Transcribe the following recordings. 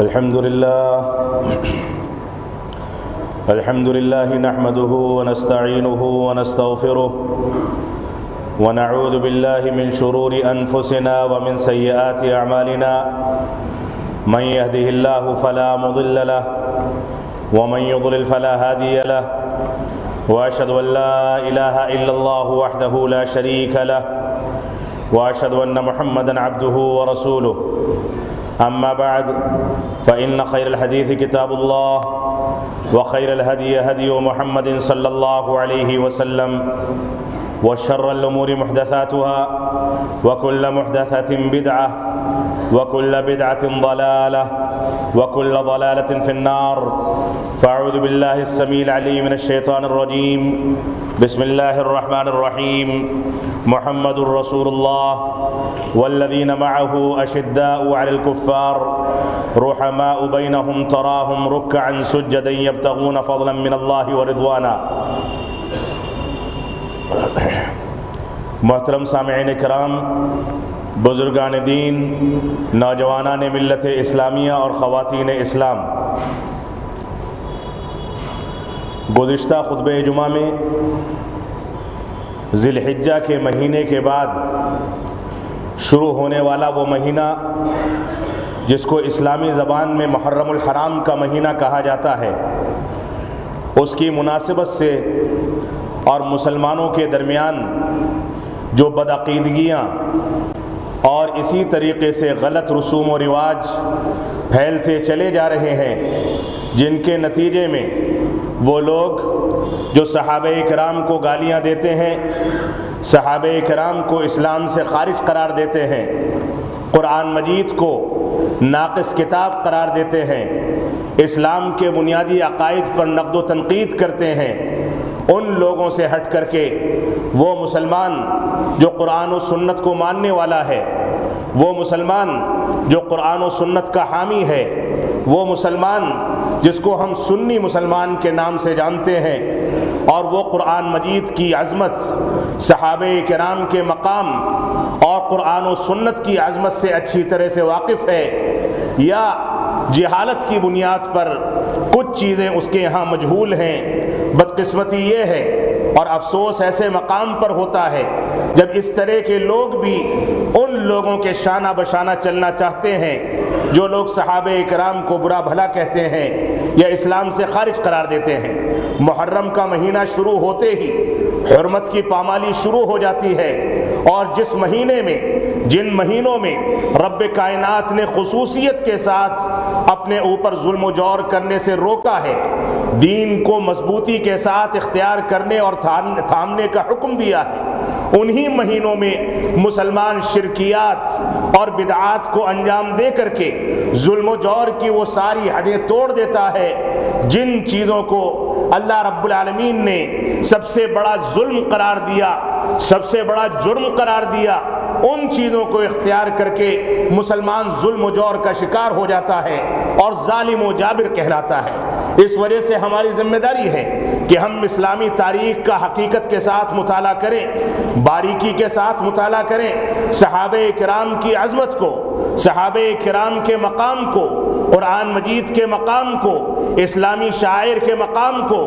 الحمد لله نحمده ونستعينه ونستغفره ونعوذ بالله من شرور أنفسنا ومن سيئات أعمالنا من يهده الله فلا مضل له ومن يضلل فلا هادي له وأشهد أن لا إله إلا الله وحده لا شريك له وأشهد أن محمدا عبده ورسوله أما بعد فإن خير الحديث كتاب الله وخير الهدي هدي محمد صلى الله عليه وسلم وشر الأمور محدثاتها وكل محدثة بدعة وكل بدعة ضلالة وكل ضلالة في النار فأعوذ بالله السميع العليم من الشيطان الرجيم بسم الله الرحمن الرحيم محمد رسول الله والذين معه أشداء على الكفار رحماء بينهم تراهم ركعا سجدا يبتغون فضلا من الله ورضوانا۔ محترم سامعین کرام، بزرگان دین، نوجوانان ملت اسلامیہ اور خواتین اسلام، گزشتہ خطبہ جمعہ میں ذی الحجہ کے مہینے کے بعد شروع ہونے والا وہ مہینہ جس کو اسلامی زبان میں محرم الحرام کا مہینہ کہا جاتا ہے، اس کی مناسبت سے اور مسلمانوں کے درمیان جو بدعقیدگیاں اور اسی طریقے سے غلط رسوم و رواج پھیلتے چلے جا رہے ہیں، جن کے نتیجے میں وہ لوگ جو صحابہ کرام کو گالیاں دیتے ہیں، صحابہ کرام کو اسلام سے خارج قرار دیتے ہیں، قرآن مجید کو ناقص کتاب قرار دیتے ہیں، اسلام کے بنیادی عقائد پر نقد و تنقید کرتے ہیں، ان لوگوں سے ہٹ کر کے وہ مسلمان جو قرآن و سنت کو ماننے والا ہے، وہ مسلمان جو قرآن و سنت کا حامی ہے، وہ مسلمان جس کو ہم سنی مسلمان کے نام سے جانتے ہیں، اور وہ قرآن مجید کی عظمت، صحابہ کرام کے مقام اور قرآن و سنت کی عظمت سے اچھی طرح سے واقف ہے، یا جہالت کی بنیاد پر کچھ چیزیں اس کے یہاں مجہول ہیں۔ بدقسمتی یہ ہے اور افسوس ایسے مقام پر ہوتا ہے جب اس طرح کے لوگ بھی ان لوگوں کے شانہ بشانہ چلنا چاہتے ہیں جو لوگ صحابہ کرام کو برا بھلا کہتے ہیں یا اسلام سے خارج قرار دیتے ہیں۔ محرم کا مہینہ شروع ہوتے ہی حرمت کی پامالی شروع ہو جاتی ہے، اور جس مہینے میں، جن مہینوں میں رب کائنات نے خصوصیت کے ساتھ اپنے اوپر ظلم و جور کرنے سے روکا ہے، دین کو مضبوطی کے ساتھ اختیار کرنے اور تھامنے کا حکم دیا ہے، انہی مہینوں میں مسلمان شرکیات اور بدعات کو انجام دے کر کے ظلم و جور کی وہ ساری حدیں توڑ دیتا ہے جن چیزوں کو اللہ رب العالمین نے سب سے بڑا ظلم قرار دیا، سب سے بڑا جرم قرار دیا، ان چیزوں کو اختیار کر کے مسلمان ظلم و جور کا شکار ہو جاتا ہے اور ظالم و جابر کہلاتا ہے۔ اس وجہ سے ہماری ذمہ داری ہے کہ ہم اسلامی تاریخ کا حقیقت کے ساتھ مطالعہ کریں، باریکی کے ساتھ مطالعہ کریں، صحابہ کرام کی عظمت کو، صحابہ کرام کے مقام کو، قرآن مجید کے مقام کو، اسلامی شاعر کے مقام کو،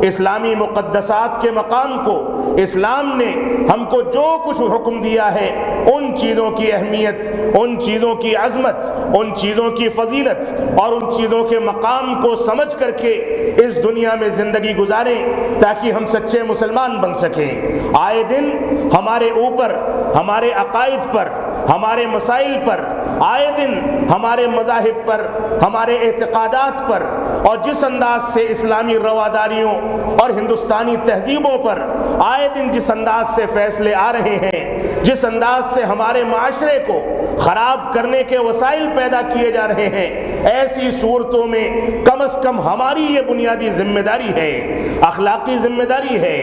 اسلامی مقدسات کے مقام کو، اسلام نے ہم کو جو کچھ حکم دیا ہے ان چیزوں کی اہمیت، ان چیزوں کی عظمت، ان چیزوں کی فضیلت اور ان چیزوں کے مقام کو سمجھ کر کے اس دنیا میں زندگی گزاریں تاکہ ہم سچے مسلمان بن سکیں۔ آئے دن ہمارے اوپر، ہمارے عقائد پر، ہمارے مسائل پر، آئے دن ہمارے مذاہب پر، ہمارے اعتقادات پر، اور جس انداز سے اسلامی رواداریوں اور ہندوستانی تہذیبوں پر آئے دن جس انداز سے فیصلے آ رہے ہیں، جس انداز سے ہمارے معاشرے کو خراب کرنے کے وسائل پیدا کیے جا رہے ہیں، ایسی صورتوں میں کم از کم ہماری یہ بنیادی ذمہ داری ہے، اخلاقی ذمہ داری ہے،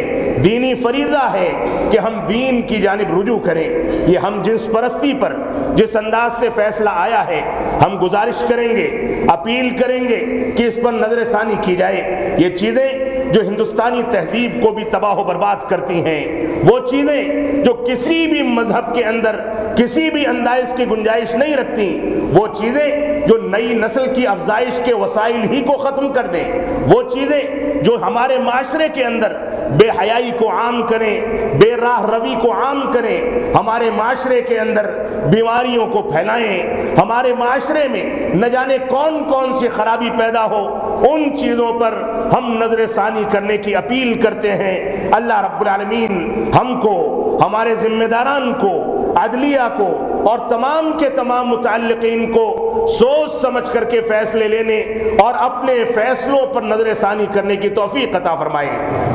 دینی فریضہ ہے کہ ہم دین کی جانب رجوع کریں۔ یہ ہم جنس پرستی پر جس انداز سے فیصلہ آیا ہے، ہم گزارش کریں گے، اپیل کریں گے کہ اس پر نظر ثانی کی جائے۔ یہ چیزیں جو ہندوستانی تہذیب کو بھی تباہ و برباد کرتی ہیں، وہ چیزیں جو کسی بھی مذہب کے اندر کسی بھی انداز کی گنجائش نہیں رکھتی، وہ چیزیں جو نئی نسل کی افزائش کے وسائل ہی کو ختم کر دیں، وہ چیزیں جو ہمارے معاشرے کے اندر بے حیائی کو عام کریں، بے راہ روی کو عام کریں، ہمارے معاشرے کے اندر بیماریوں کو پھیلائیں، ہمارے معاشرے میں نہ جانے کون کون سی خرابی پیدا ہو، ان چیزوں پر ہم نظر ثانی کرنے کی اپیل کرتے ہیں۔ اللہ رب العالمین ہم کو، ہمارے ذمہ داران کو، عدلیہ کو اور تمام کے تمام متعلقین کو سوچ سمجھ کر کے فیصلے لینے اور اپنے فیصلوں پر نظر ثانی کرنے کی توفیق عطا فرمائے۔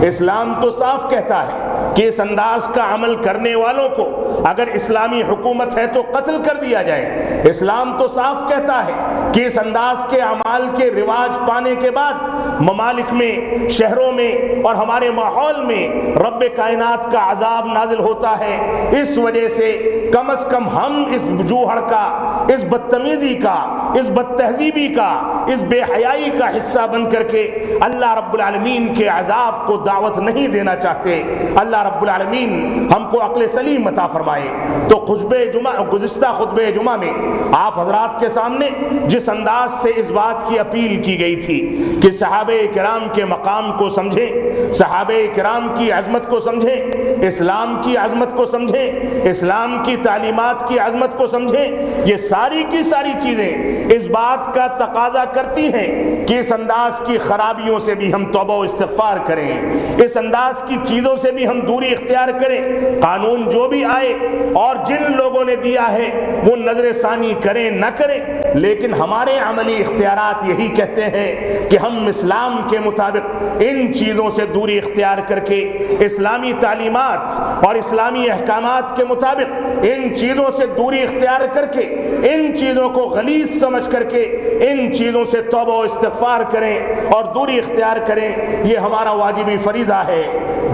اسلام تو صاف کہتا ہے کہ اس انداز کا عمل کرنے والوں کو اگر اسلامی حکومت ہے تو قتل کر دیا جائے۔ اسلام تو صاف کہتا ہے کہ اس انداز کے اعمال کے رواج پانے کے بعد ممالک میں، شہروں میں اور ہمارے ماحول میں رب کائنات کا عذاب نازل ہوتا ہے۔ اس وجہ سے کم از کم ہم اس جوہر کا، اس بدتمیزی کا، اس بد تہذیبی کا، اس بے حیائی کا حصہ بن کر کے اللہ رب العالمین کے عذاب کو دعوت نہیں دینا چاہتے۔ اللہ رب العالمین ہم کو عقل سلیم عطا فرمائے۔ تو گزشتہ خطبہ جمعہ میں آپ حضرات کے سامنے جس انداز سے اس بات کی اپیل کی گئی تھی کہ صحابہ کرام کے مقام کو سمجھیں، صحابہ کرام کی عظمت کو سمجھیں، اسلام کی عظمت کو سمجھیں، اسلام کی تعلیمات کی عظمت کو سمجھیں، یہ ساری کی ساری چیزیں اس بات کا تقاضا کرتی ہیں کہ اس انداز کی خرابیوں سے بھی ہم توبہ و استغفار کریں، اس انداز کی چیزوں سے بھی ہم دوری اختیار کریں۔ قانون جو بھی آئے اور جن لوگوں نے دیا ہے وہ نظر ثانی کریں نہ کریں، لیکن ہمارے عملی اختیارات یہی کہتے ہیں کہ ہم اسلام کے مطابق ان چیزوں سے دوری اختیار کر کے اسلامی تعلیمات اور اسلامی احکامات کے مطابق ان چیزوں سے دوری اختیار کر کے، ان چیزوں کو غلیظ سمجھ کر کے ان چیزوں سے توبہ و استغفار کریں اور دوری اختیار کریں۔ یہ ہمارا واجبی فریضہ ہے،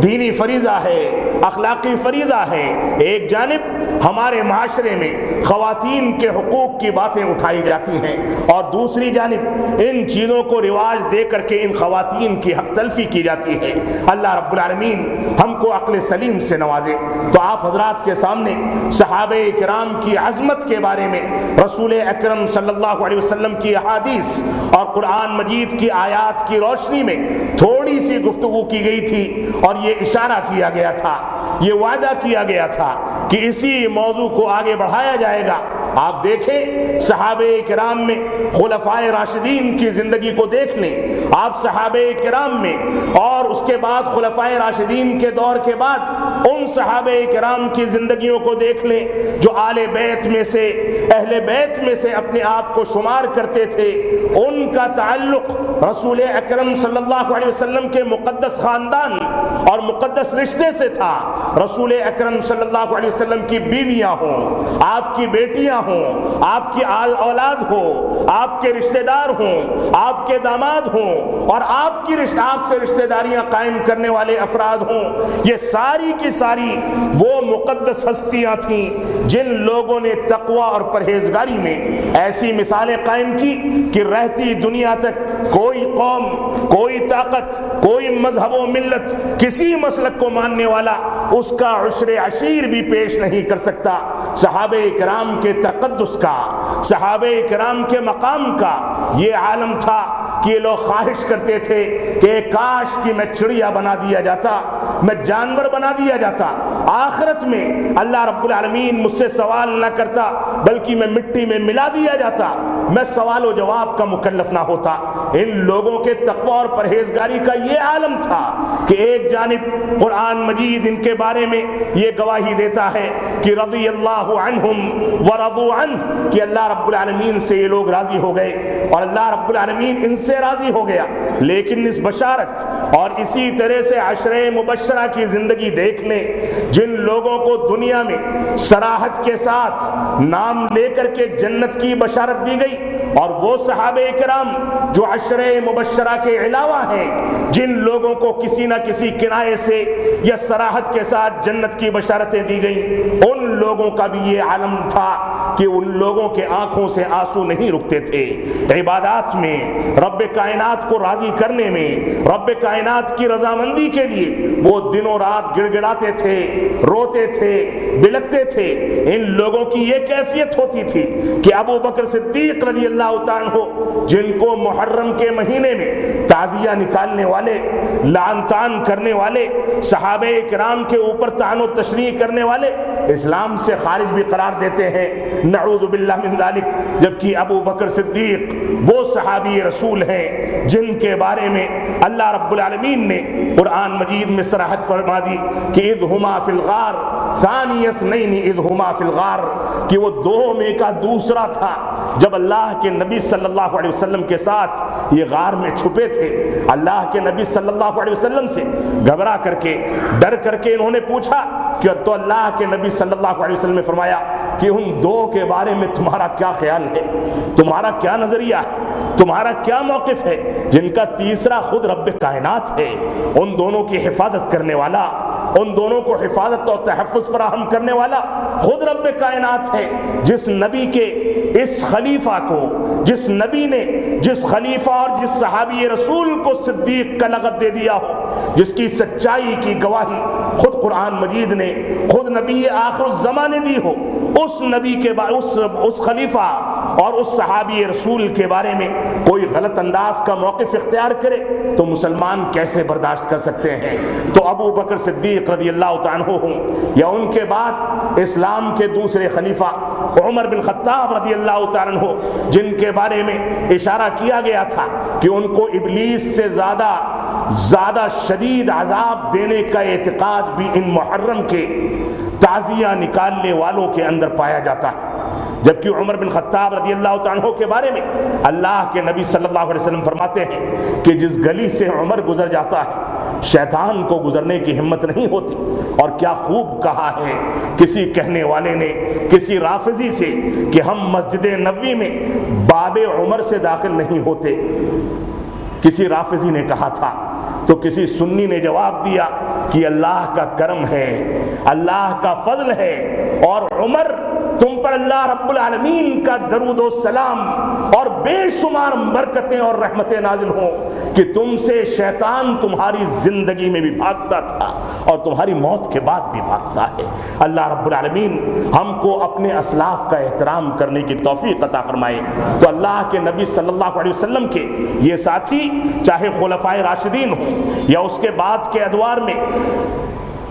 دینی فریضہ ہے، اخلاقی فریضہ ہے۔ ایک جانب ہمارے معاشرے میں خواتین کے حقوق کی باتیں اٹھائی جاتی ہیں اور دوسری جانب ان چیزوں کو رواج دے کر کے ان خواتین کی حق تلفی کی جاتی ہے۔ اللہ رب العالمین ہم کو عقل سلیم سے نوازے۔ تو آپ حضرات کے سامنے صحابہ کرام کی عظمت کے بارے میں رسول اکرم صلی اللہ علیہ وسلم کی احادیث اور قرآن مجید کی آیات کی روشنی میں تھوڑی سی گفتگو کی گئی تھی اور یہ اشارہ کیا گیا تھا، یہ وعدہ کیا گیا تھا کہ اسی موضوع کو آگے بڑھایا جائے گا۔ آپ دیکھیں صحابہ کرام میں خلفائے راشدین کی زندگی کو دیکھ لیں، آپ صحابہ کرام میں اور اس کے بعد خلفائے راشدین کے دور کے بعد ان صحابہ کرام کی زندگیوں کو دیکھ لیں جو آل بیت میں سے، اہل بیت میں سے اپنے آپ کو شمار کرتے تھے۔ ان کا تعلق رسول اکرم صلی اللہ علیہ وسلم کے مقدس خاندان اور مقدس رشتے سے تھا۔ رسول اکرم صلی اللہ علیہ وسلم کی بیویاں ہوں، آپ کی بیٹیاں ہوں، آپ کی آل اولاد ہو، آپ کے رشتہ دار ہوں، آپ کے داماد ہوں اور آپ سے رشتہ داریاں قائم کرنے والے افراد ہوں، یہ ساری کی ساری وہ مقدس ہستیاں تھیں جن لوگوں نے تقوی اور پرہیزگاری میں ایسی مثالیں قائم کی کہ رہتی دنیا تک کوئی قوم، کوئی طاقت، کوئی مذہب و ملت کسی مسلک کو ماننے والا اس کا عشر عشیر بھی پیش نہیں کر سکتا۔ صحابہ کرام کے تقدس کا، صحابہ کرام کے مقام کا یہ عالم تھا کہ یہ لوگ خواہش کرتے تھے کہ کاش کہ میں چڑیا بنا دیا جاتا، میں جانور بنا دیا جاتا، آخرت میں اللہ رب العالمین مجھ سے سوال نہ کرتا بلکہ میں مٹی میں ملا دیا جاتا، میں سوال و جواب کا مکلف نہ ہوتا۔ ان لوگوں کے تقوی اور پرہیزگاری کا یہ عالم تھا کہ ایک جانب قرآن مجید ان کے بارے میں یہ گواہی دیتا ہے کہ رضی اللہ عنہم ورضوا عنہ، کہ اللہ رب العالمین سے یہ لوگ راضی ہو گئے اور اللہ رب العالمین ان سے راضی ہو گیا۔ لیکن اس بشارت اور اسی طرح سے عشرہ مبشرہ کی زندگی دیکھ لیں جن لوگوں کو دنیا میں صراحت کے ساتھ نام لے کر کے جنت کی بشارت دی گئی، اور وہ صحابہ کرام جو عشرہ مبشرہ کے علاوہ ہیں جن لوگوں کو کسی نہ کسی کنایے سے یا صراحت کے ساتھ جنت کی بشارتیں دی گئیں، ان لوگوں کا بھی یہ عالم تھا کہ ان لوگوں کے آنکھوں سے آنسو نہیں رکتے تھے، عبادات میں، رب کائنات کو راضی کرنے میں، رب کائنات کی رضامندی کے لیے وہ دنوں رات گڑ گڑاتے تھے، روتے تھے، بلکتے تھے۔ ان لوگوں کی یہ کیفیت ہوتی تھی کہ ابو بکر صدیق رضی اللہ تعالیٰ عنہ، جن کو محرم کے مہینے میں تعزیہ نکالنے والے، لعن طعن کرنے والے، صحابہ کرام کے اوپر طعن و تشریح کرنے والے اسلام سے خارج بھی قرار دیتے ہیں، نعوذ باللہ من ذالک، جبکہ ابو بکر صدیق وہ صحابی رسول ہیں جن کے بارے میں اللہ رب العالمین نے قرآن مجید میں صراحت فرما دی کہ اذ ہما فی الغار ثانی اثنین اذ ہما فی الغار، کہ وہ دو میں کا دوسرا تھا جب اللہ کے نبی صلی اللہ علیہ وسلم کے ساتھ یہ غار میں چھپے تھے۔ اللہ کے نبی صلی اللہ علیہ وسلم سے گھبرا کر کے، ڈر کر کے انہوں نے پوچھا کہ تو اللہ کے نبی صلی اللہ علیہ وسلم نے فرمایا کہ ان دو کے بارے میں تمہارا کیا خیال ہے، تمہارا کیا نظریہ ہے، تمہارا کیا موقف ہے، جن کا تیسرا خود رب کائنات ہے، ان دونوں کی حفاظت کرنے والا، ان دونوں کو حفاظت اور تحفظ فراہم کرنے والا خود رب کائنات ہے۔ جس نبی کے اس خلیفہ کو، جس نبی نے جس خلیفہ اور جس صحابی رسول کو صدیق کا لقب دے دیا ہو، جس کی سچائی کی گواہی خود قرآن مجید نے، خود نبی آخر الزمان نے دی ہو، اس نبی کے بارے، اس خلیفہ اور اس صحابی رسول کے بارے میں کوئی غلط انداز کا موقف اختیار کرے تو مسلمان کیسے برداشت کر سکتے ہیں؟ تو ابو بکر صدیق رضی اللہ تعالیٰ عنہ ہوں یا ان کے بعد اسلام کے دوسرے خلیفہ عمر بن خطاب رضی اللہ تعالیٰ عنہ، جن کے بارے میں اشارہ کیا گیا تھا کہ ان کو ابلیس سے زیادہ شدید عذاب دینے کا اعتقاد بھی ان محرم کے تعزیہ نکالنے والوں کے اندر پایا جاتا ہے، جبکہ عمر بن خطاب رضی اللہ تعالیٰ عنہ کے بارے میں اللہ کے نبی صلی اللہ علیہ وسلم فرماتے ہیں کہ جس گلی سے عمر گزر جاتا ہے شیطان کو گزرنے کی ہمت نہیں ہوتی۔ اور کیا خوب کہا ہے کسی کہنے والے نے، کسی رافضی سے، کہ ہم مسجد نبوی میں باب عمر سے داخل نہیں ہوتے، کسی رافضی نے کہا تھا، تو کسی سنی نے جواب دیا کہ اللہ کا کرم ہے، اللہ کا فضل ہے، اور عمر تم پر اللہ رب العالمین کا درود و سلام اور بے شمار برکتیں اور رحمتیں نازل ہوں کہ تم سے شیطان تمہاری زندگی میں بھی بھاگتا تھا اور تمہاری موت کے بعد بھی بھاگتا ہے۔ اللہ رب العالمین ہم کو اپنے اسلاف کا احترام کرنے کی توفیق عطا فرمائے۔ تو اللہ کے نبی صلی اللہ علیہ وسلم کے یہ ساتھی، چاہے خلفائے راشدین ہوں یا اس کے بعد کے ادوار میں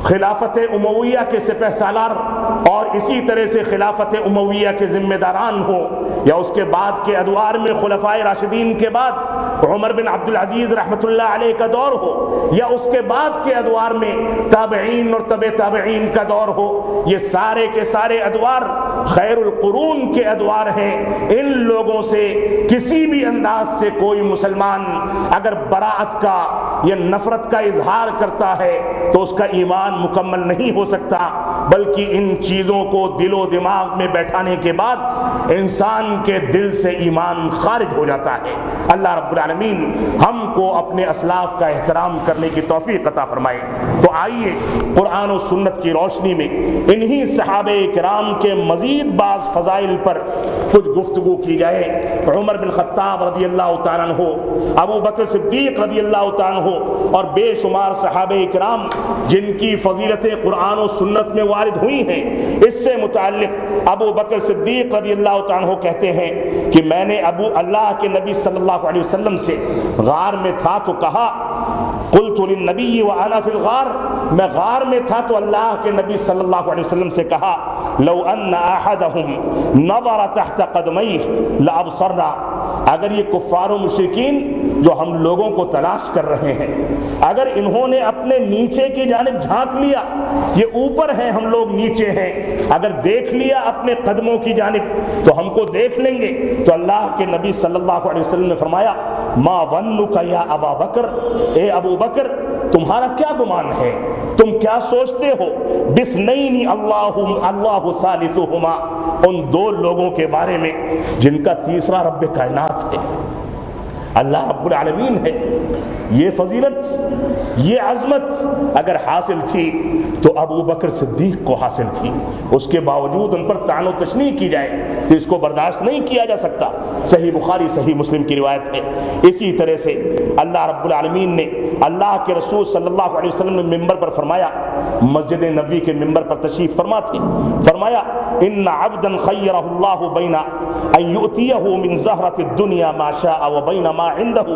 خلافت امویہ کے سپہ سالار اور اسی طرح سے خلافت امویہ کے ذمہ داران ہوں، یا اس کے بعد کے ادوار میں خلفائے راشدین کے بعد عمر بن عبدالعزیز رحمۃ اللہ علیہ کا دور ہو، یا اس کے بعد کے ادوار میں تابعین اور تبع تابعین کا دور ہو، یہ سارے کے سارے ادوار خیر القرون کے ادوار ہیں۔ ان لوگوں سے کسی بھی انداز سے کوئی مسلمان اگر براءت کا یا نفرت کا اظہار کرتا ہے تو اس کا ایمان مکمل نہیں ہو سکتا، بلکہ ان چیزوں کو دل و دماغ میں بیٹھانے کے بعد انسان کے دل سے ایمان خارج ہو جاتا ہے۔ اللہ رب العالمین ہم کو اپنے اسلاف کا احترام کرنے کی توفیق عطا فرمائے۔ تو آئیے قرآن و سنت کی روشنی میں انہی صحابہ کرام کے مزید بعض فضائل پر کچھ گفتگو کی جائے۔ عمر بن خطاب رضی اللہ تعالیٰ عنہ، ابو بکر صدیق رضی اللہ تعالیٰ عنہ اور بے شمار صحابہ کرام جن کی فضیلتیں قرآن و سنت میں وارد ہوئی ہیں، اس سے متعلق ابو بکر صدیق رضی اللہ تعالیٰ عنہ کہتے ہیں کہ میں نے اللہ کے نبی صلی اللہ علیہ وسلم سے غار میں تھا تو کہا، قلت للنبی وانا فی الغار، میں غار میں تھا تو اللہ کے نبی صلی اللہ علیہ وسلم سے کہا، لو ان احدهم نظر تحت قدمیہ لابصرنا، اگر یہ کفار و مشرکین جو ہم لوگوں کو تلاش کر رہے ہیں، اگر انہوں نے اپنے نیچے کی جانب جھانک لیا، یہ اوپر ہیں ہم لوگ نیچے ہیں، اگر دیکھ لیا اپنے قدموں کی جانب تو ہم کو دیکھ لیں گے۔ تو اللہ کے نبی صلی اللہ علیہ وسلم نے فرمایا، ما ظنک یا ابا بکر، اے ابو بکر تمہارا کیا گمان ہے، تم کیا سوچتے ہو، بِاثْنَيْنِ اللہ ثالثہما، ان دو لوگوں کے بارے میں جن کا تیسرا رب کائنات ہے۔ اللہ رب العالمین ہے۔ یہ فضیلت، یہ عظمت اگر حاصل تھی تو ابو بکر صدیق کو حاصل تھی، اس کے باوجود ان پر طعن و تشنیع کی جائے تو اس کو برداشت نہیں کیا جا سکتا۔ صحیح بخاری صحیح مسلم کی روایت ہے۔ اسی طرح سے اللہ رب العالمین نے اللہ کے رسول صلی اللہ علیہ وسلم نے ممبر پر فرمایا، مسجد نبوی کے ممبر پر تشریف فرما تھے، فرمایا ان عبدا خیرہ اللہ بین ان یؤتیہ من زہرۃ الدنیا ما شاء وبین ما عنده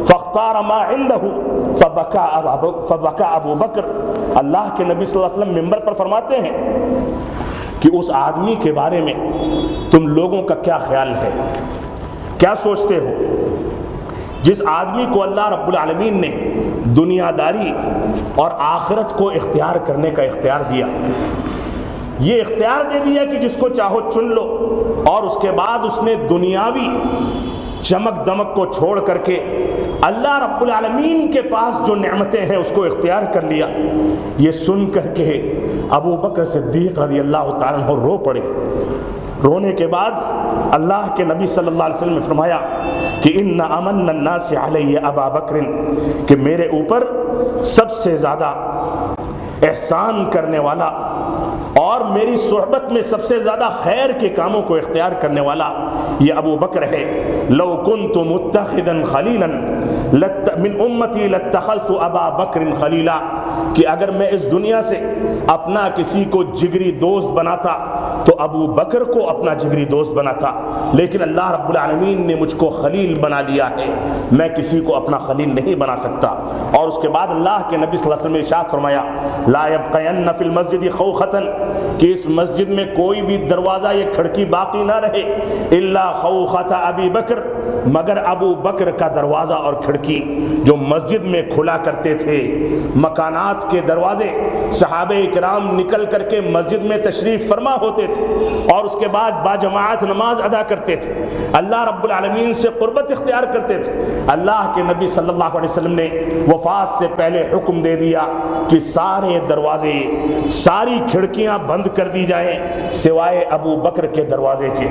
فاختار ما عنده فبکا ابو بکر۔ اللہ کے نبی صلی اللہ علیہ وسلم ممبر پر فرماتے ہیں کہ اس آدمی کے بارے میں تم لوگوں کا کیا خیال ہے، کیا سوچتے ہو، جس آدمی کو اللہ رب العالمین نے دنیا داری اور آخرت کو اختیار کرنے کا اختیار دیا، یہ اختیار دے دیا کہ جس کو چاہو چن لو، اور اس کے بعد اس نے دنیاوی چمک دمک کو چھوڑ کر کے اللہ رب العالمین کے پاس جو نعمتیں ہیں اس کو اختیار کر لیا۔ یہ سن کر کے ابو بکر صدیق رضی اللہ تعالیٰ عنہ رو پڑے۔ رونے کے بعد اللہ کے نبی صلی اللہ علیہ وسلم نے فرمایا کہ ان امن الناس علی ابا بکر، کہ میرے اوپر سب سے زیادہ احسان کرنے والا اور میری صحبت میں سب سے زیادہ خیر کے کاموں کو اختیار کرنے والا یہ ابو بکر ہے۔ لو کنت متخذا خلیلا من امتی لاتخذت ابا بکر خلیلا، کہ اگر میں اس دنیا سے اپنا کسی کو جگری دوست بناتا تو ابو بکر کو اپنا جگری دوست بناتا، لیکن اللہ رب العالمین نے مجھ کو خلیل بنا لیا ہے، میں کسی کو اپنا خلیل نہیں بنا سکتا۔ اور اس کے بعد اللہ کے نبی صلی اللہ علیہ وسلم نے ارشاد فرمایا لا یبقین فی المسجد خوخۃ، کہ اس مسجد میں کوئی بھی دروازہ یا کھڑکی باقی نہ رہے الا خوخۃ ابی بکر، مگر ابو بکر کا دروازہ اور کھڑکی جو مسجد میں کھلا کرتے تھے۔ مکانات کے دروازے صحابہ کرام نکل کر کے مسجد میں تشریف فرما ہوتے تھے اور اس کے بعد باجماعت نماز ادا کرتے تھے، اللہ رب العالمین سے قربت اختیار کرتے تھے۔ اللہ کے نبی صلی اللہ علیہ وسلم نے وفات سے پہلے حکم دے دیا کہ سارے دروازے، ساری کھڑکیاں بند کر دی جائیں سوائے ابو بکر کے دروازے کے،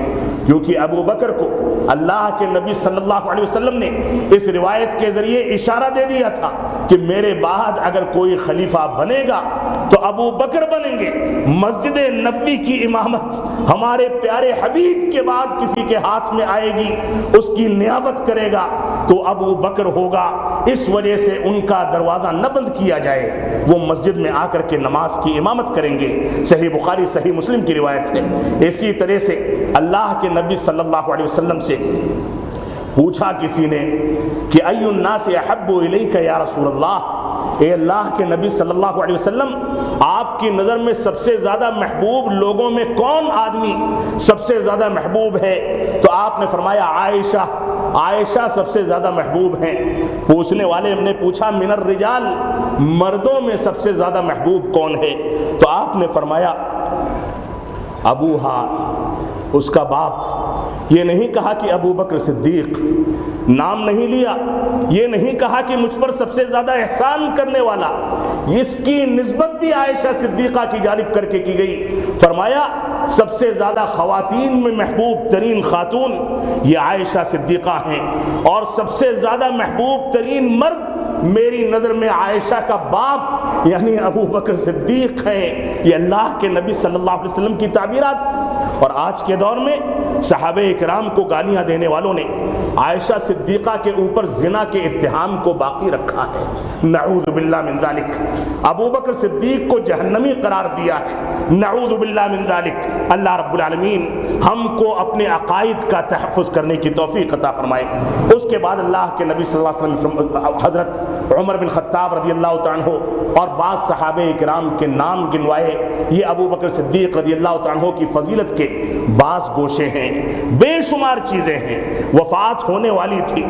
کیونکہ ابو بکر کو اللہ کے نبی صلی اللہ علیہ وسلم نے اس روایت کے ذریعے اشارہ دے دیا تھا کہ میرے بعد اگر کوئی خلیفہ بنے گا تو ابو بکر بنیں گے۔ مسجد نبوی کی امامت ہمارے پیارے حبیب کے بعد کسی کے ہاتھ میں آئے گی، اس کی نیابت کرے گا تو ابو بکر ہوگا، اس وجہ سے ان کا دروازہ نہ بند کیا جائے، وہ مسجد میں آ کر کے نماز کی امامت کریں گے۔ صحیح بخاری صحیح مسلم کی روایت ہے۔ اسی طرح سے اللہ کے نبی صلی اللہ علیہ وسلم سے پوچھا کسی نے کہ ای الناس احب الیک یا رسول اللہ، اے اللہ کے نبی صلی اللہ علیہ وسلم آپ کی نظر میں سب سے زیادہ محبوب لوگوں میں کون آدمی سب سے زیادہ محبوب ہے؟ تو آپ نے فرمایا عائشہ، عائشہ سب سے زیادہ محبوب ہیں۔ پوچھنے والے نے پوچھا من الرجال، مردوں میں سب سے زیادہ محبوب کون ہے؟ تو آپ نے فرمایا ابوہا، اس کا باپ۔ یہ نہیں کہا کہ ابو بکر صدیق، نام نہیں لیا، یہ نہیں کہا کہ مجھ پر سب سے زیادہ احسان کرنے والا، اس کی نسبت بھی عائشہ صدیقہ کی جانب کر کے کی گئی۔ فرمایا سب سے زیادہ خواتین میں محبوب ترین خاتون یہ عائشہ صدیقہ ہیں، اور سب سے زیادہ محبوب ترین مرد میری نظر میں عائشہ کا باپ یعنی ابو بکر صدیق ہیں۔ یہ اللہ کے نبی صلی اللہ علیہ وسلم کی تعبیرات۔ اور آج کے دور میں صحابہ کرام کو گالیاں دینے والوں نے عائشہ صدیقہ کے اوپر زنا کے اتہام کو باقی رکھا ہے، نعوذ باللہ من ذالک۔ ابو بکر صدیق کو جہنمی قرار دیا ہے، نعوذ باللہ من ذالک۔ اللہ رب العالمین ہم کو اپنے عقائد کا تحفظ کرنے کی توفیق عطا فرمائے۔ اس کے بعد اللہ کے نبی صلی اللہ علیہ وسلم حضرت عمر بن خطاب رضی اللہ تعالیٰ عنہ اور بعض صحابہ کرام کے نام گنوائے۔ یہ ابو بکر صدیق رضی اللہ تعالیٰ عنہ کی فضیلت کے بعض گوشے ہیں، بے شمار چیزیں ہیں۔ وفات ہونے والی تھی،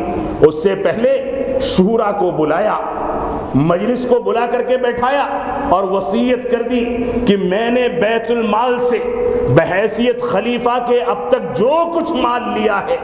اس سے پہلے شورا کو بلایا، مجلس کو بلا کر کے بیٹھایا اور وصیت کر دی کہ میں نے بیت المال سے بحیثیت خلیفہ کے اب تک جو کچھ مال لیا ہے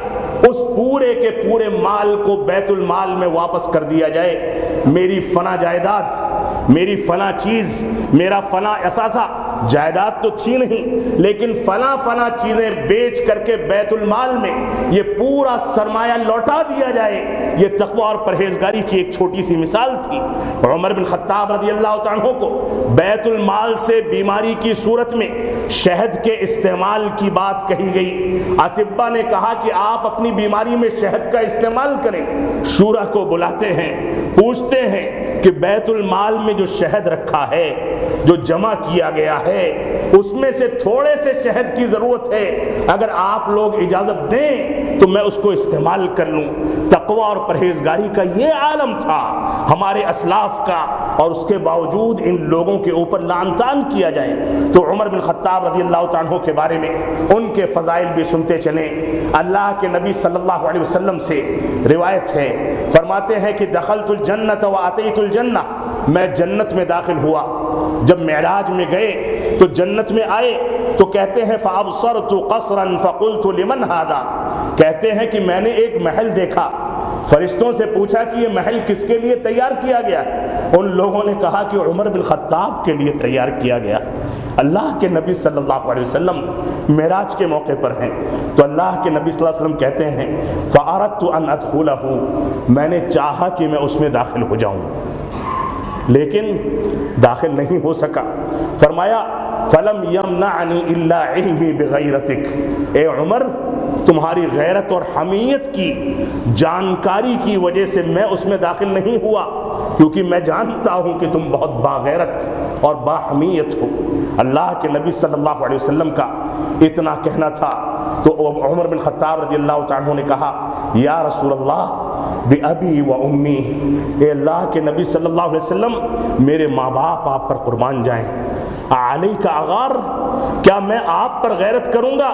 اس پورے کے پورے مال کو بیت المال میں واپس کر دیا جائے۔ میری فنا جائیداد، میری فنا چیز، میرا فنا اثاثہ جائیداد تو تھی نہیں، لیکن فلاں فلاں چیزیں بیچ کر کے بیت المال میں یہ پورا سرمایہ لوٹا دیا جائے، یہ تقوی اور پرہیزگاری کی ایک چھوٹی سی مثال تھی۔ عمر بن خطاب رضی اللہ عنہ کو بیت المال سے بیماری کی صورت میں شہد کے استعمال کی بات کہی گئی۔ اطباء نے کہا کہ آپ اپنی بیماری میں شہد کا استعمال کریں۔ شورا کو بلاتے ہیں، پوچھتے ہیں کہ بیت المال میں جو شہد رکھا ہے، جو جمع کیا گیا ہے، اس میں سے تھوڑے سے شہد کی ضرورت ہے، اگر آپ لوگ اجازت دیں تو میں اس کو استعمال کر لوں۔ تقوی اور پرہیزگاری کا یہ عالم تھا ہمارے اسلاف کا، اور اس کے باوجود ان لوگوں کے اوپر لعن طعن کیا جائے۔ تو عمر بن خطاب رضی اللہ عنہ کے بارے میں ان کے فضائل بھی سنتے چلیں۔ اللہ کے نبی صلی اللہ علیہ وسلم سے روایت ہے، فرماتے ہیں کہ دخلت الجنت و اتیت الجنہ، میں جنت میں داخل ہوا۔ جب معراج میں گئے تو جنت میں آئے تو کہتے ہیں فابصرت قصرا فقلت لمن هذا، کہتے ہیں کہ میں نے ایک محل دیکھا، فرشتوں سے پوچھا کہ یہ محل کس کے لیے تیار کیا گیا؟ ان لوگوں نے کہا کہ عمر بن خطاب کے لیے تیار کیا گیا۔ اللہ کے نبی صلی اللہ علیہ وسلم معراج کے موقع پر ہیں تو اللہ کے نبی صلی اللہ علیہ وسلم کہتے ہیں فَأَرَدْتُ أَنْ أَدْخُلَهُ، میں نے چاہا کہ میں اس میں داخل ہو جاؤں لیکن داخل نہیں ہو سکا۔ فرمایا فَلَمْ يَمْنَعْنِي إِلَّا عِلْمِي بِغَيْرَتِكَ، اے عمر تمہاری غیرت اور حمیت کی جانکاری کی وجہ سے میں اس میں داخل نہیں ہوا، کیونکہ میں جانتا ہوں کہ تم بہت باغیرت اور باحمیت ہو۔ اللہ کے نبی صلی اللہ علیہ وسلم کا اتنا کہنا تھا تو عمر بن خطاب رضی اللہ عنہ نے کہا یا رسول اللہ بِأَبِي وَأُمِّي، اے اللہ کے نبی صلی اللہ علیہ وسلم میرے ماں باپ آپ پر قربان جائیں، علیک اغار، کیا میں آپ پر غیرت کروں گا؟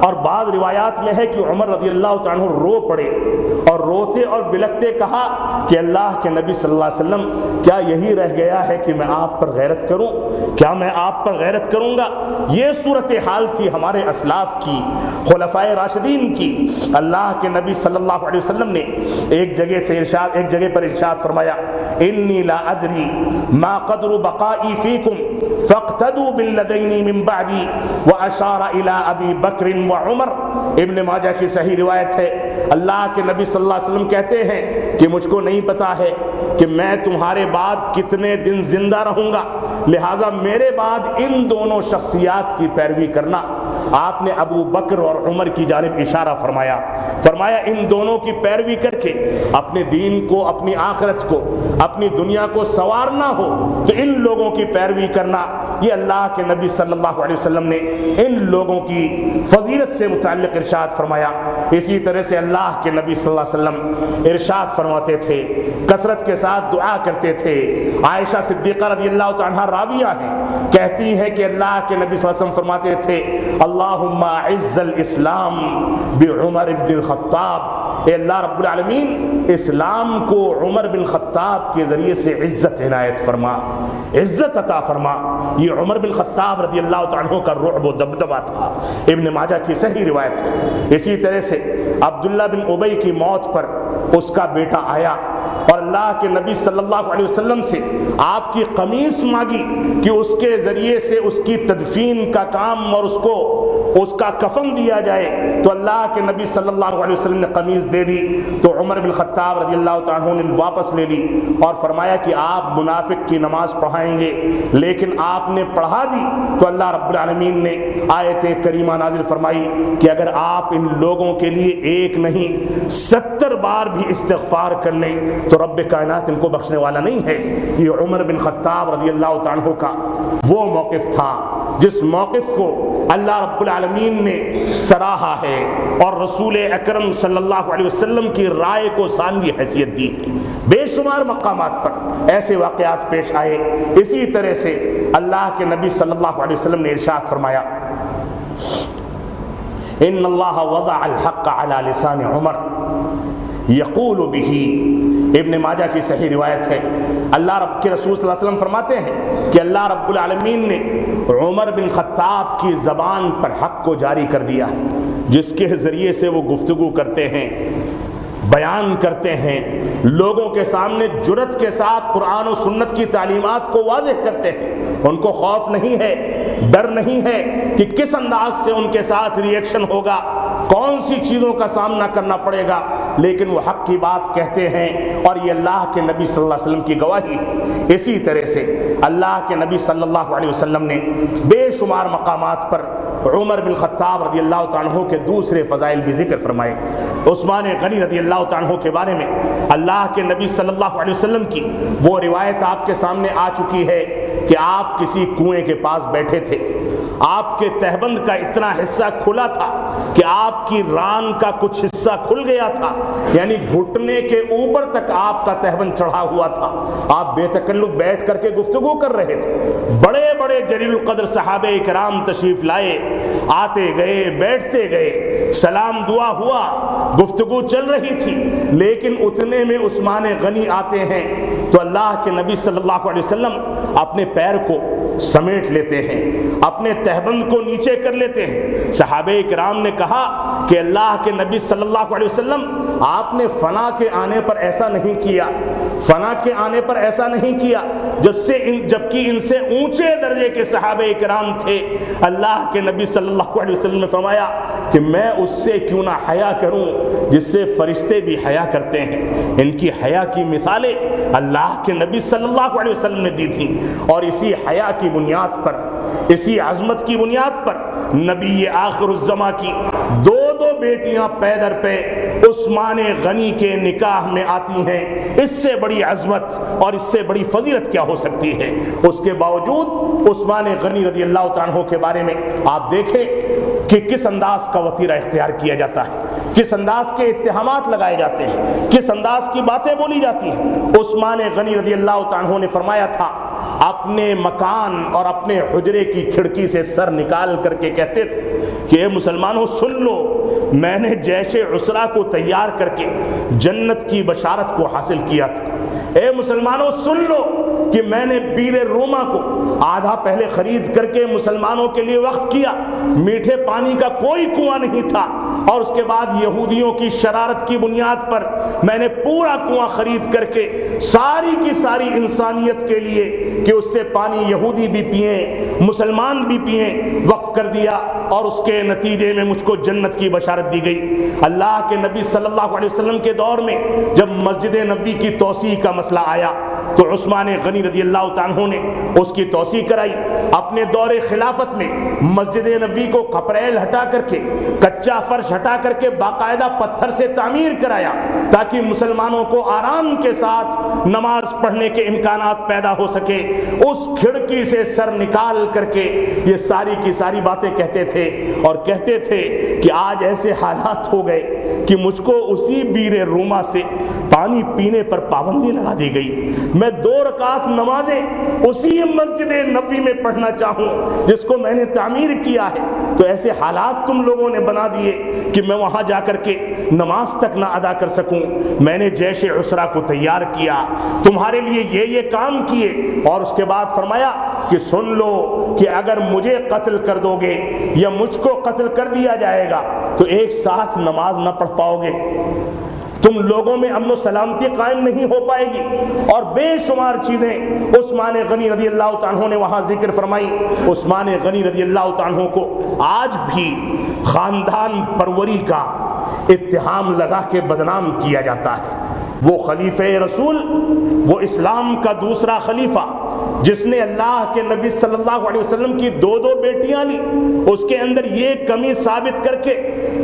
اور بعض روایات میں ہے کہ عمر رضی اللہ عنہ رو پڑے اور روتے اور بلکتے کہا کہ اللہ کے نبی صلی اللہ علیہ وسلم کیا یہی رہ گیا ہے کہ میں آپ پر غیرت کروں؟ کیا میں آپ پر غیرت کروں گا؟ یہ صورتحال تھی ہمارے اسلاف کی، خلفائے راشدین کی۔ اللہ کے نبی صلی اللہ علیہ وسلم نے ایک جگہ پر ارشاد فرمایا انی لا ادری ما قدر بقائی فیکم فاقتدوا بالذین من بعدی واشار الی ابی بکر وعمر۔ ابن ماجہ کی صحیح روایت ہے، اللہ کے نبی صلی اللہ علیہ وسلم کہتے ہیں کہ مجھ کو نہیں پتا ہے کہ میں تمہارے بعد کتنے دن زندہ رہوں گا، لہٰذا میرے بعد ان دونوں شخصیات کی پیروی کرنا۔ آپ نے ابو بکر اور عمر کی جانب اشارہ فرمایا ان دونوں کی پیروی کر کے اپنے دین کو، اپنی آخرت کو، اپنی دنیا کو سنوارنا ہو تو ان لوگوں کی پیروی کرنا۔ یہ اللہ کے نبی صلی اللہ علیہ وسلم نے ان لوگوں کی فضیلت سے متعلق ارشاد فرمایا۔ اسی طرح سے اللہ کے نبی صلی اللہ علیہ وسلم ارشاد فرماتے تھے، کثرت کے ساتھ دعا کرتے تھے۔ عائشہ صدیقہ رضی اللہ عنہا راویہ ہیں، کہتی ہیں کہ اللہ کے نبی صلی اللہ علیہ وسلم فرماتے تھے اللہم اعز الاسلام بعمر بن الخطاب، اے اللہ رب العالمین اسلام کو عمر بن خطاب کے ذریعے سے عزت عنایت فرما، عزت عطا فرما۔ یہ عمر بن خطاب رضی اللہ عنہ کا رعب و دبدبہ تھا، ابن ماجہ کی صحیح روایت ہے۔ اسی طرح سے عبداللہ بن ابی کی موت پر اس کا بیٹا آیا اور اللہ کے نبی صلی اللہ علیہ وسلم سے آپ کی قمیص مانگی کہ اس کے ذریعے سے اس کی تدفین کا کام اور اس کو اس کا کفن دیا جائے، تو اللہ کے نبی صلی اللہ علیہ وسلم نے قمیص دے دی تو عمر بن خطاب رضی اللہ عنہ نے واپس لے لی اور فرمایا کہ آپ منافق کی نماز پڑھائیں گے، لیکن آپ نے پڑھا دی تو اللہ رب العالمین نے آیت کریمہ نازل فرمائی کہ اگر آپ ان لوگوں کے لیے ایک نہیں 70 بار بھی استغفار کر لیں تو رب کائنات ان کو بخشنے والا نہیں ہے۔ یہ عمر بن خطاب رضی اللہ عنہ کا وہ موقف تھا جس موقف کو اللہ رب العالمین نے سراہا ہے اور رسول اکرم صلی اللہ علیہ وسلم کی رائے کو ثانوی حیثیت دی ہے۔ بے شمار مقامات پر ایسے واقعات پیش آئے۔ اسی طرح سے اللہ کے نبی صلی اللہ علیہ وسلم نے ارشاد فرمایا ان اللہ وضع الحق علی لسان عمر یقول به، ابن ماجہ کی صحیح روایت ہے۔ اللہ رب کے رسول صلی اللہ علیہ وسلم فرماتے ہیں کہ اللہ رب العالمین نے عمر بن خطاب کی زبان پر حق کو جاری کر دیا، جس کے ذریعے سے وہ گفتگو کرتے ہیں، بیان کرتے ہیں، لوگوں کے سامنے جرأت کے ساتھ قرآن و سنت کی تعلیمات کو واضح کرتے ہیں۔ ان کو خوف نہیں ہے ڈر نہیں ہے کہ کس انداز سے ان کے ساتھ ریئیکشن ہوگا، کون سی چیزوں کا سامنا کرنا پڑے گا، لیکن وہ حق کی بات کہتے ہیں اور یہ اللہ کے نبی صلی اللہ علیہ وسلم کی گواہی ہے۔ اسی طرح سے اللہ کے نبی صلی اللہ علیہ وسلم نے بے شمار مقامات پر عمر بن خطاب رضی اللہ تعالیٰ عنہ کے دوسرے فضائل بھی ذکر فرمائے۔ عثمان غنی رضی اللہ تعالیٰ عنہ کے بارے میں اللہ کے نبی صلی اللہ علیہ وسلم کی وہ روایت آپ کے سامنے آ چکی ہے کہ آپ کسی کنویں کے پاس بیٹھے تھے، آپ کے تہبند کا اتنا حصہ کھلا تھا کہ آپ کی ران کا کچھ حصہ کھل گیا تھا، یعنی گھٹنے کے اوپر تک آپ کا تہبند چڑھا ہوا تھا، آپ بے تکلف بیٹھ کر کے گفتگو کر رہے تھے۔ بڑے بڑے جلیل القدر صحابہ کرام تشریف لائے، آتے گئے بیٹھتے گئے، سلام دعا ہوا، گفتگو چل رہی تھی، لیکن اتنے میں عثمان غنی آتے ہیں تو اللہ کے نبی صلی اللہ علیہ وسلم اپنے پیر کو سمیٹ لیتے ہیں، اپنے تہبند کو نیچے کر لیتے ہیں۔ صحابہ کرام نے کہا کہ اللہ کے نبی صلی اللہ علیہ وسلم آپ نے فنا کے آنے پر ایسا نہیں کیا، فنا کے آنے پر ایسا نہیں کیا، جبکہ ان سے اونچے درجے کے صحابہ کرام تھے۔ اللہ کے نبی صلی اللہ علیہ وسلم نے فرمایا کہ میں اس سے کیوں نہ حیا کروں جس سے فرشتے بھی حیا کرتے ہیں۔ ان کی حیا کی مثالیں اللہ کے نبی صلی اللہ علیہ وسلم نے دی تھیں، اور اسی حیا کی بنیاد پر، اسی عظمت کی بنیاد پر نبی آخر الزماں کی دو بیٹیاں پے در پہ عثمان غنی کے نکاح میں آتی ہیں۔ اس سے بڑی عظمت اور اس سے بڑی فضیلت کیا ہو سکتی ہے؟ اس کے باوجود عثمان غنی رضی اللہ تعالیٰ عنہ کے بارے میں آپ دیکھیں کہ کس انداز کا وتیرہ اختیار کیا جاتا ہے، کس انداز کے اتہامات لگائے جاتے ہیں، کس انداز کی باتیں بولی جاتی ہیں۔ عثمان غنی رضی اللہ تعالیٰ عنہ نے فرمایا تھا، اپنے مکان اور اپنے حجرے کی کھڑکی سے سر نکال کر کے کہتے تھے کہ اے مسلمانوں سن لو، میں نے جیش عسرا کو تیار کر کے جنت کی بشارت کو حاصل کیا تھا۔ اے مسلمانوں سن لو کہ میں نے بیر روما کو آدھا پہلے خرید کر کے مسلمانوں کے لیے وقف کیا، میٹھے پانی کا کوئی کنواں نہیں تھا، اور اس کے بعد یہودیوں کی شرارت کی بنیاد پر میں نے پورا کنواں خرید کر کے ساری کی ساری انسانیت کے لیے کہ اس سے پانی یہودی بھی پئیں مسلمان بھی پئیں وقف کر دیا، اور اس کے نتیجے میں مجھ کو جنت کی بشارت دی گئی۔ اللہ کے نبی صلی اللہ علیہ وسلم کے دور میں جب مسجد نبوی کی توسیع کا مسئلہ آیا تو عثمان غنی رضی اللہ تعالیٰ عنہ نے اس کی توسیع کرائی۔ اپنے دور خلافت میں مسجد نبوی کو کپریل ہٹا کر کے، کچا فرش ہٹا کر کے باقاعدہ پتھر سے تعمیر کرایا تاکہ مسلمانوں کو آرام کے ساتھ نماز پڑھنے کے امکانات پیدا ہو سکے۔ اس کھڑکی سے سر نکال کر کے یہ ساری کی ساری باتیں کہتے تھے، اور کہتے تھے کہ آج ایسے حالات ہو گئے کہ مجھ کو اسی بیر روما سے پانی پینے پر پابندی لگا دی گئی، میں 2 رکعت نمازیں اسی مسجد نبوی میں پڑھنا چاہوں جس کو میں نے تعمیر کیا ہے، تو ایسے حالات تم لوگوں نے بنا دیے کہ میں وہاں جا کر کے نماز تک نہ ادا کر سکوں۔ میں نے جیش عسرا کو تیار کیا، تمہارے لیے یہ کام کیے، اور اس کے بعد فرمایا کہ سن لو کہ اگر مجھے قتل کر دو گے یا مجھ کو قتل کر دیا جائے گا تو ایک ساتھ نماز نہ پڑھ پاؤ گے، تم لوگوں میں امن و سلامتی قائم نہیں ہو پائے گی، اور بے شمار چیزیں عثمان غنی رضی اللہ تعالیٰ عنہ نے وہاں ذکر فرمائی۔ عثمان غنی رضی اللہ تعالیٰ عنہ کو آج بھی خاندان پروری کا اتہام لگا کے بدنام کیا جاتا ہے۔ وہ خلیفہ رسول، وہ اسلام کا دوسرا خلیفہ جس نے اللہ کے نبی صلی اللہ علیہ وسلم کی 2 بیٹیاں لی، اس کے اندر یہ کمی ثابت کر کے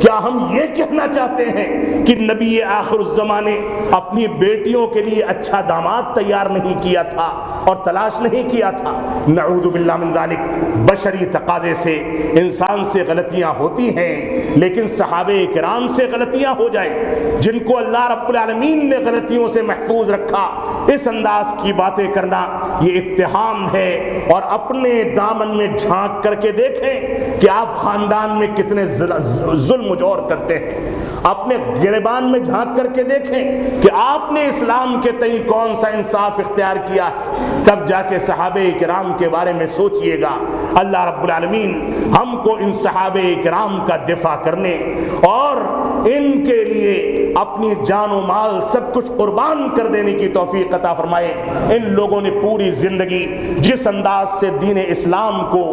کیا ہم یہ کہنا چاہتے ہیں کہ نبی آخر الزماں نے اپنی بیٹیوں کے لیے اچھا داماد تیار نہیں کیا تھا اور تلاش نہیں کیا تھا؟ نعوذ باللہ من ذالک۔ بشری تقاضے سے انسان سے غلطیاں ہوتی ہیں، لیکن صحابہ کرام سے غلطیاں ہو جائیں جن کو اللہ رب العالمین نے غلطیوں سے محفوظ رکھا، اس انداز کی باتیں کرنا یہ اتہام ہے۔ اور اپنے دامن میں جھانک کر کے دیکھیں کہ آپ خاندان میں کتنے ظلم و جور کرتے ہیں، اپنے گریبان میں جھانک کر کے دیکھیں کہ آپ نے اسلام کے تئیں کون سا انصاف اختیار کیا ہے، تب جا کے صحابہ کرام کے بارے میں سوچئے گا۔ اللہ رب العالمین ہم کو ان صحابہ کرام کا دفاع کرنے اور ان کے لیے اپنی جان و مال سب کچھ قربان کر دینے کی توفیق عطا فرمائے۔ ان لوگوں نے پوری زندگی جس انداز سے دین اسلام کو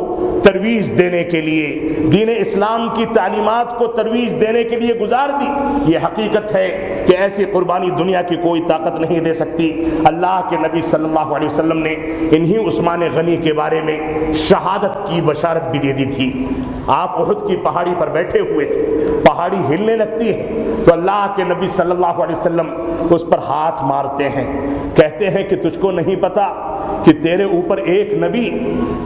ترویج دینے کے لیے، دین اسلام کی تعلیمات کو ترویج دینے کے لیے گزار دی، یہ حقیقت ہے کہ ایسی قربانی دنیا کی کوئی طاقت نہیں دے سکتی۔ اللہ کے نبی صلی اللہ علیہ وسلم نے انہی عثمان غنی کے بارے میں شہادت کی بشارت بھی دے دی تھی۔ آپ احد کی پہاڑی پر بیٹھے ہوئے تھے، پہاڑی ہلنے لگتی ہے تو اللہ کے نبی صلی اللہ علیہ وسلم اس پر ہاتھ مارتے ہیں، کہتے ہیں کہ تجھ کو نہیں پتا کہ تیرے اوپر ایک نبی،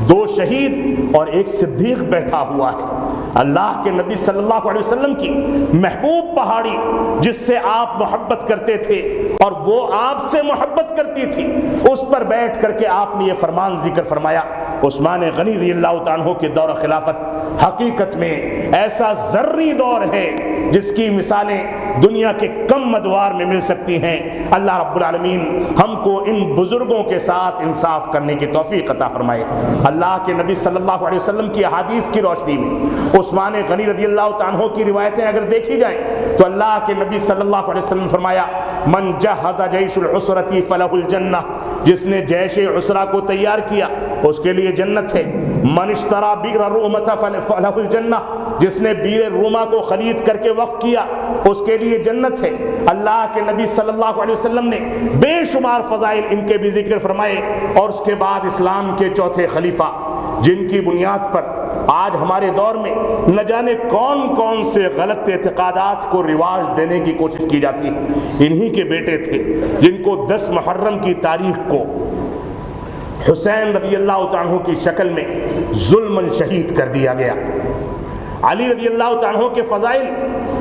2 شہید اور 1 صدیق بیٹھا ہوا ہے۔ اللہ کے نبی صلی اللہ علیہ وسلم کی محبوب پہاڑی جس سے آپ محبت کرتے تھے اور وہ آپ سے محبت کرتی تھی، اس پر بیٹھ کر کے آپ نے یہ فرمان ذکر فرمایا۔ عثمان غنی رضی اللہ تعالیٰ عنہ کے دور خلافت حقیقت میں ایسا ذری دور ہے جس کی مثالیں دنیا کے کم ادوار میں مل سکتی ہیں۔ اللہ رب العالمین ہم کو ان بزرگوں کے ساتھ انصاف کرنے کی توفیق عطا فرمائے۔ اللہ کے نبی صلی اللہ علیہ وسلم کی احادیث کی روشنی میں عثمان غنی رضی اللہ تعالیٰ عنہ کی روایتیں اگر دیکھی جائیں تو اللہ کے نبی صلی اللہ علیہ وسلم نے فرمایا، من جہز جیش العسرۃ فلہ الجنہ، جس نے جیش عسرہ کو تیار کیا اس کے لیے جنت ہے۔ من اشترى بئر الرومۃ فلہ الجنہ، جس نے بئر روما کو خرید کر کے وقف کیا اس کے لیے جنت ہے۔ اللہ کے نبی صلی اللہ علیہ وسلم نے بے شمار فضائل ان کے بھی ذکر فرمائے، اور اس کے بعد اسلام کے چوتھے خلیفہ جن کی بنیاد پر آج ہمارے دور میں نہ جانے کون کون سے غلط اعتقادات کو رواج دینے کی کوشش کی جاتی ہے، انہی کے بیٹے تھے جن کو 10 محرم کی تاریخ کو حسین رضی اللہ عنہ کی شکل میں ظلماً شہید کر دیا گیا۔ علی رضی اللہ عنہ کے فضائل،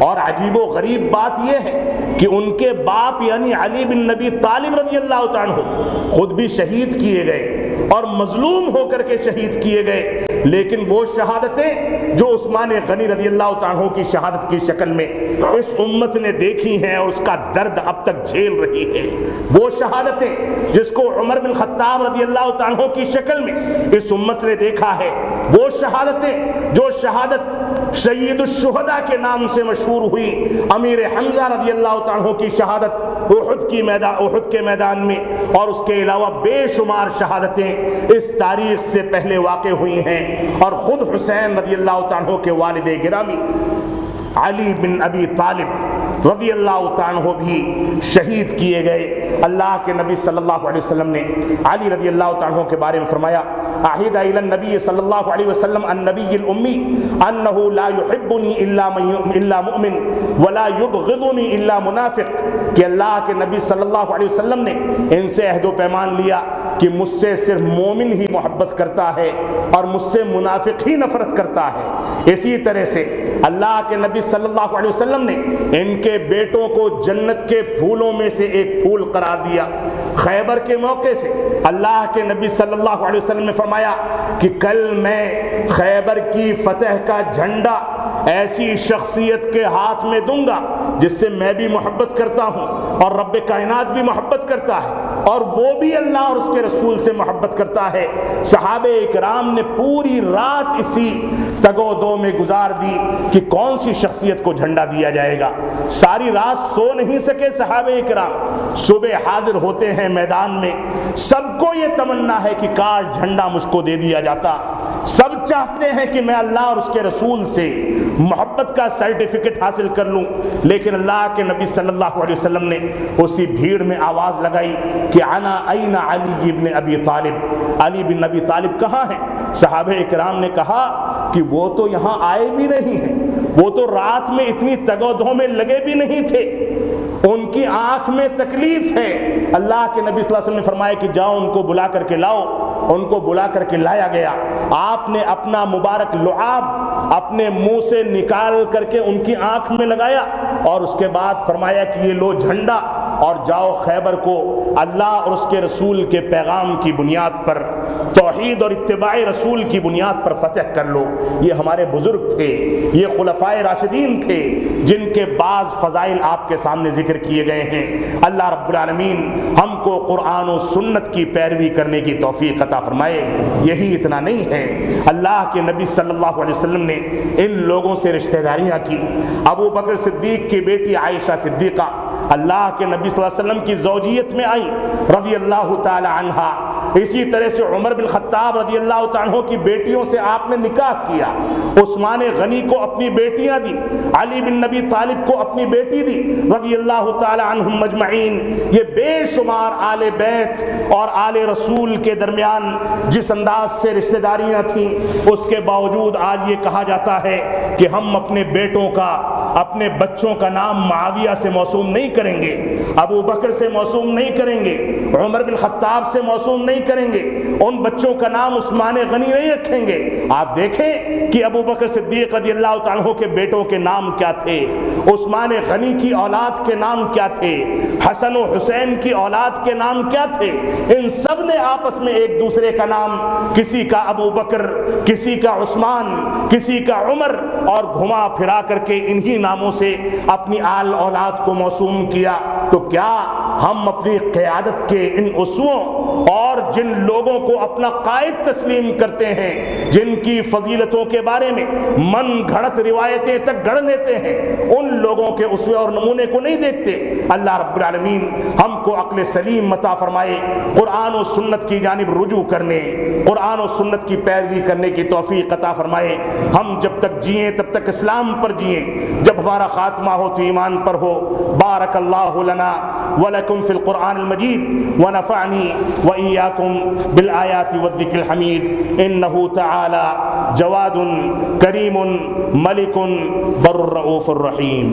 اور عجیب و غریب بات یہ ہے کہ ان کے باپ یعنی علی بن نبی طالب رضی اللہ عنہ خود بھی شہید کیے گئے اور مظلوم ہو کر کے شہید کیے گئے، لیکن وہ شہادتیں جو عثمان غنی رضی اللہ عنہ کی شہادت کی شکل میں اس امت نے دیکھی ہیں اور اس کا درد اب تک جھیل رہی ہے، وہ شہادتیں جس کو عمر بن خطاب رضی اللہ عنہ کی شکل میں اس امت نے دیکھا ہے، وہ شہادتیں جو شہادت سید الشہداء کے نام سے مشہور ہوئی، امیر حمزہ رضی اللہ عنہ کی شہادت احد کے میدان میں، اور اس کے علاوہ بے شمار شہادتیں اس تاریخ سے پہلے واقع ہوئی ہیں، اور خود حسین رضی اللہ عنہ کے والد گرامی علی بن ابی طالب رضی اللہ عنہ بھی شہید کیے گئے۔ اللہ کے نبی صلی اللہ علیہ وسلم نے علی رضی اللہ عنہ کے بارے میں فرمایا، عہد الی النبی صلی اللہ علیہ وسلم النبی الامی انہ لا یحبنی الا مؤمن ولا یبغضنی الا منافق، کہ اللہ کے نبی صلی اللہ علیہ وسلم نے ان سے عہد و پیمان لیا کہ مجھ سے صرف مومن ہی محبت کرتا ہے اور مجھ سے منافق ہی نفرت کرتا ہے۔ اسی طرح سے اللہ کے نبی صلی اللہ علیہ وسلم نے ان کے بیٹوں کو جنت کے پھولوں میں سے ایک پھول قرار دیا۔ خیبر کے موقع سے اللہ کے نبی صلی اللہ علیہ وسلم نے فرمایا کہ کل میں خیبر کی فتح کا جھنڈا ایسی شخصیت کے ہاتھ میں دوں گا جس سے میں بھی محبت کرتا ہوں اور رب کائنات بھی محبت کرتا ہے اور وہ بھی اللہ اور اس کے رسول سے محبت کرتا ہے۔ صحابہ اکرام نے پوری رات اسی تگ و دو میں گزار دی کہ کون سی شخصیت کو جھنڈا دیا جائے گا۔ ساری رات سو نہیں سکے صحابہ اکرام، صبح حاضر ہوتے ہیں میدان میں، سب کو یہ تمنا ہے کہ کاش جھنڈا مجھ کو دے دیا جاتا، سب چاہتے ہیں کہ میں اللہ اور اس کے رسول سے محبت کا سرٹیفکیٹ حاصل کر لوں، لیکن اللہ کے نبی صلی اللہ علیہ وسلم نے اسی بھیڑ میں آواز لگائی کہ انا این علی بن ابی طالب، علی بن ابی طالب کہاں ہیں؟ صحابہ اکرام نے کہا کہ وہ تو یہاں آئے بھی نہیں ہیں، وہ تو رات میں اتنی تگ و دو میں لگے بھی نہیں تھے، ان کی آنکھ میں تکلیف ہے۔ اللہ کے نبی صلی اللہ علیہ وسلم نے فرمایا کہ جاؤ ان کو بلا کر کے لاؤ۔ ان کو بلا کر کے لایا گیا، آپ نے اپنا مبارک لعاب اپنے منہ سے نکال کر کے ان کی آنکھ میں لگایا اور اس کے بعد فرمایا کہ یہ لو جھنڈا اور جاؤ خیبر کو اللہ اور اس کے رسول کے پیغام کی بنیاد پر، توحید اور اتباع رسول کی بنیاد پر فتح کر لو۔ یہ ہمارے بزرگ تھے، یہ خلفائے راشدین تھے جن کے بعض فضائل آپ کے سامنے ذکر کیے گئے ہیں۔ اللہ رب العالمین ہم کو قرآن و سنت کی پیروی کرنے کی توفیق عطا فرمائے۔ یہی اتنا نہیں ہے، اللہ کے نبی صلی اللہ علیہ وسلم نے ان لوگوں سے رشتہ داریاں کی۔ ابو بکر صدیق کی بیٹی عائشہ صدیقہ اللہ کے نبی صلی اللہ علیہ وسلم کی زوجیت میں آئی رضی اللہ تعالی عنہا۔ اسی طرح سے عمر بن خطاب رضی اللہ تعالیٰ عنہ کی بیٹیوں سے آپ نے نکاح کیا۔ عثمان غنی کو اپنی بیٹیاں دی، علی بن نبی طالب کو اپنی بیٹی دی رضی اللہ تعالی عنہم مجمعین۔ یہ بے شمار آل بیت اور آل رسول کے درمیان جس انداز سے رشتہ داریاں تھیں، اس کے باوجود آج یہ کہا جاتا ہے کہ ہم اپنے بیٹوں کا، اپنے بچوں کا نام معاویہ سے موسوم نہیں کریں گے، ابو بکر سے موسوم نہیں کریں گے، عمر بن خطاب سے موسوم نہیں کریں گے، ان بچوں کا نام عثمان غنی نہیں رکھیں گے۔ آپ دیکھیں کہ ابو بکر صدیق رضی اللہ تعالیٰ عنہ کے بیٹوں کے نام کیا تھے، عثمان غنی کی اولاد کے نام کیا تھے، حسن و حسین کی اولاد کے نام کیا تھے۔ ان سب نے آپس میں ایک دوسرے کا نام، کسی کا ابو بکر، کسی کا عثمان، کسی کا عمر، اور گھما پھرا کر کے انہی ناموں سے اپنی آل اولاد کو موسوم کیا۔ تو کیا ہم اپنی قیادت کے ان اسووں اور جن لوگوں کو اپنا قائد تسلیم کرتے ہیں، جن کی فضیلتوں کے بارے میں من گھڑت روایتیں تک گڑھ لیتے ہیں، ان لوگوں کے اسوے اور نمونے کو نہیں دیکھتے؟ اللہ رب العالمین ہم کو عقل سلیم عطا فرمائے، قرآن و سنت کی جانب رجوع کرنے، قرآن و سنت کی پیروی کرنے کی توفیق عطا فرمائے۔ ہم جب تک جئیں تب تک اسلام پر جئیں، جب ہمارا خاتمہ ہو تو ایمان پر ہو۔ بارک اللہ لنا ولکم فی القرآن المجید ونفعنی وإیاکم بالآیات والذکر الحمید، انہ تعالی جواد کریم ملک بر الرؤوف الرحیم۔